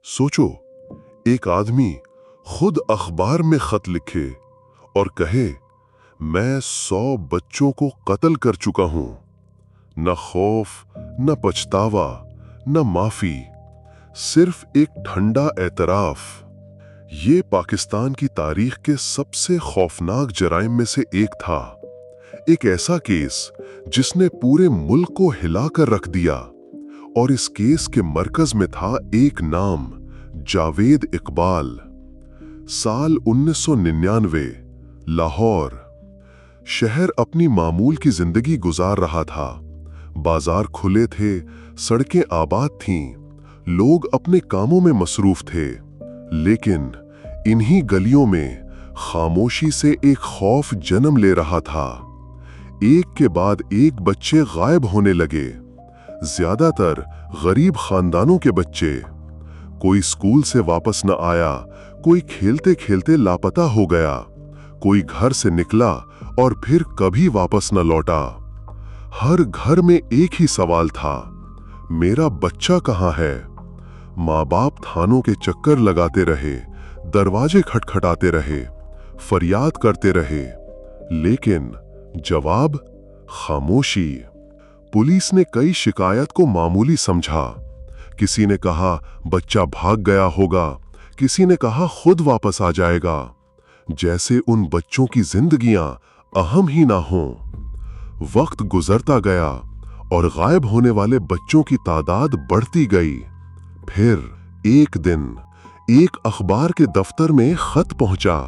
सोचो, एक आदमी खुद अखबार में खत लिखे और कहे, मैं 100 बच्चों को कत्ल कर चुका हूं। न खौफ, न पछतावा, न माफी, सिर्फ एक ठंडा एतराफ। ये पाकिस्तान की तारीख के सबसे खौफनाक जराइम में से एक था। एक ऐसा केस जिसने पूरे मुल्क को हिलाकर रख दिया। और इस केस के मरकज में था एक नाम, जावेद इकबाल। साल 1999, लाहौर। शहर अपनी मामूल की जिंदगी गुजार रहा था। बाजार खुले थे, सड़कें आबाद थीं, लोग अपने कामों में मसरूफ थे। लेकिन इन्हीं गलियों में खामोशी से एक खौफ जन्म ले रहा था। एक के बाद एक बच्चे गायब होने लगे, ज्यादातर गरीब खानदानों के बच्चे। कोई स्कूल से वापस न आया, कोई खेलते खेलते लापता हो गया, कोई घर से निकला और फिर कभी वापस न लौटा। हर घर में एक ही सवाल था, मेरा बच्चा कहाँ है? माँ बाप थानों के चक्कर लगाते रहे, दरवाजे खटखटाते रहे, फरियाद करते रहे, लेकिन जवाब खामोशी। पुलिस ने कई शिकायत को मामूली समझा। किसी ने कहा बच्चा भाग गया होगा, किसी ने कहा खुद वापस आ जाएगा, जैसे उन बच्चों की जिंदगियां अहम ही ना हों। वक्त गुजरता गया और गायब होने वाले बच्चों की तादाद बढ़ती गई। फिर एक दिन एक अखबार के दफ्तर में खत पहुंचा।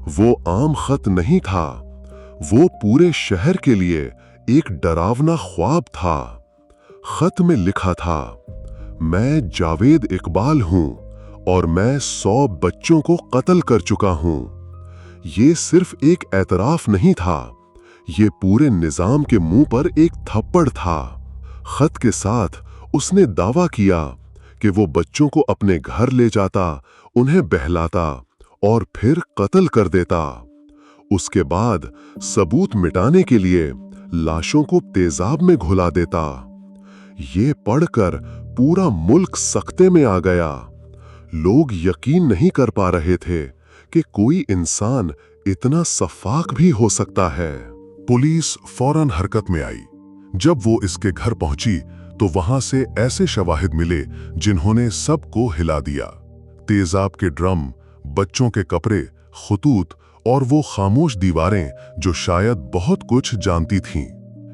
वो आम खत नहीं था, वो पूरे शहर के लिए एक डरावना ख्वाब था। खत में लिखा था, मैं जावेद इकबाल हूं और मैं 100 बच्चों को कत्ल कर चुका हूं। ये सिर्फ एक एतराफ नहीं था, ये पूरे निजाम के मुंह पर एक थप्पड़ था। खत के साथ उसने दावा किया कि वो बच्चों को अपने घर ले जाता, उन्हें बहलाता और फिर कत्ल कर देता। उसके बाद सबूत मिटाने के लिए लाशों को तेजाब में घुला देता। ये पढ़कर पूरा मुल्क सख्ते में आ गया। लोग यकीन नहीं कर पा रहे थे कि कोई इंसान इतना सफाक भी हो सकता है। पुलिस फौरन हरकत में आई। जब वो इसके घर पहुंची तो वहां से ऐसे शवाहिद मिले जिन्होंने सबको हिला दिया। तेजाब के ड्रम, बच्चों के कपड़े, खतूत और वो खामोश दीवारें जो शायद बहुत कुछ जानती थीं।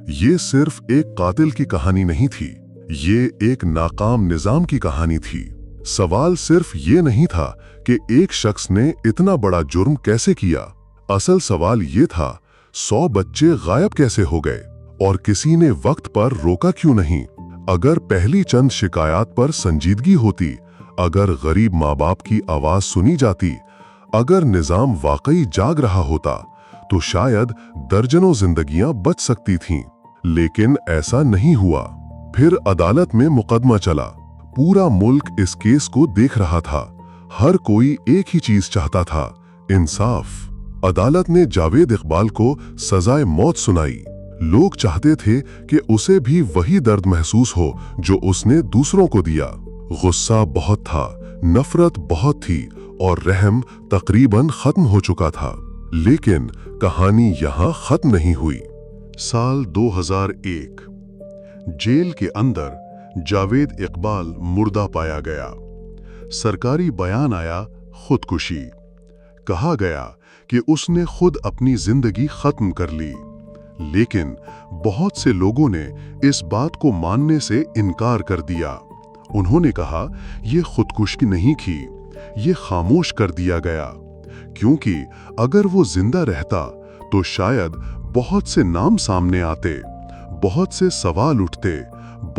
ये सिर्फ एक कातिल की कहानी नहीं थी, ये एक नाकाम निजाम की कहानी थी। सवाल सिर्फ ये नहीं था कि एक शख्स ने इतना बड़ा जुर्म कैसे किया। असल सवाल ये था, 100 बच्चे गायब कैसे हो गए और किसी ने वक्त पर रोका क्यों नहीं? अगर पहली चंद शिकायत पर संजीदगी होती, अगर गरीब माँ बाप की आवाज सुनी जाती, अगर निजाम वाकई जाग रहा होता, तो शायद दर्जनों जिंदगियां बच सकती थीं। लेकिन ऐसा नहीं हुआ। फिर अदालत में मुकदमा चला। पूरा मुल्क इस केस को देख रहा था। हर कोई एक ही चीज चाहता था, इंसाफ। अदालत ने जावेद इकबाल को सजाए मौत सुनाई। लोग चाहते थे कि उसे भी वही दर्द महसूस हो जो उसने दूसरों को दिया। गुस्सा बहुत था, नफरत बहुत थी और रहम तकरीबन खत्म हो चुका था। लेकिन कहानी यहां खत्म नहीं हुई। साल 2001, जेल के अंदर जावेद इकबाल मुर्दा पाया गया। सरकारी बयान आया, खुदकुशी। कहा गया कि उसने खुद अपनी जिंदगी खत्म कर ली। लेकिन बहुत से लोगों ने इस बात को मानने से इनकार कर दिया। उन्होंने कहा यह खुदकुशी नहीं की, ये खामोश कर दिया गया, क्योंकि अगर वो जिंदा रहता तो शायद बहुत से नाम सामने आते, बहुत से सवाल उठते,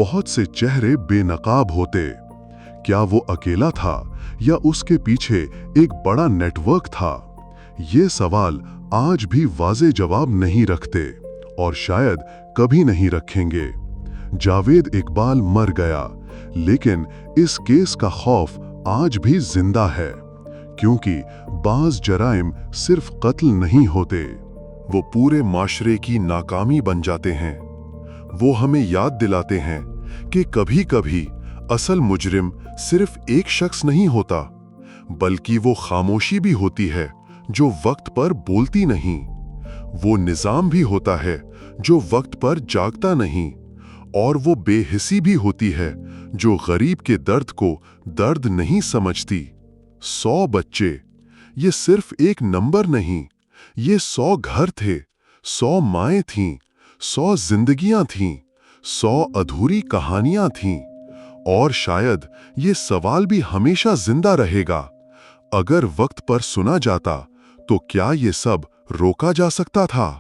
बहुत से चेहरे बेनकाब होते। क्या वो अकेला था या उसके पीछे एक बड़ा नेटवर्क था? ये सवाल आज भी वाज़े जवाब नहीं रखते और शायद कभी नहीं रखेंगे। जावेद इकबाल मर गया, लेकिन इस केस का खौफ आज भी जिंदा है, क्योंकि बाज जराइम सिर्फ कत्ल नहीं होते, वो पूरे माशरे की नाकामी बन जाते हैं। वो हमें याद दिलाते हैं कि कभी कभी اصل مجرم صرف ایک شخص نہیں ہوتا، بلکہ وہ خاموشی بھی ہوتی ہے جو وقت پر بولتی نہیں، وہ نظام بھی ہوتا ہے جو وقت پر جاگتا نہیں، اور وہ بے حسی بھی ہوتی ہے جو غریب کے درد کو درد نہیں سمجھتی۔ 100 بچے، یہ صرف ایک نمبر نہیں، یہ 100 گھر تھے، 100 مائیں تھیں، 100 زندگیاں تھیں، 100 ادھوری کہانیاں تھیں، اور شاید یہ سوال بھی ہمیشہ زندہ رہے گا، اگر وقت پر سنا جاتا تو کیا یہ سب روکا جا سکتا تھا؟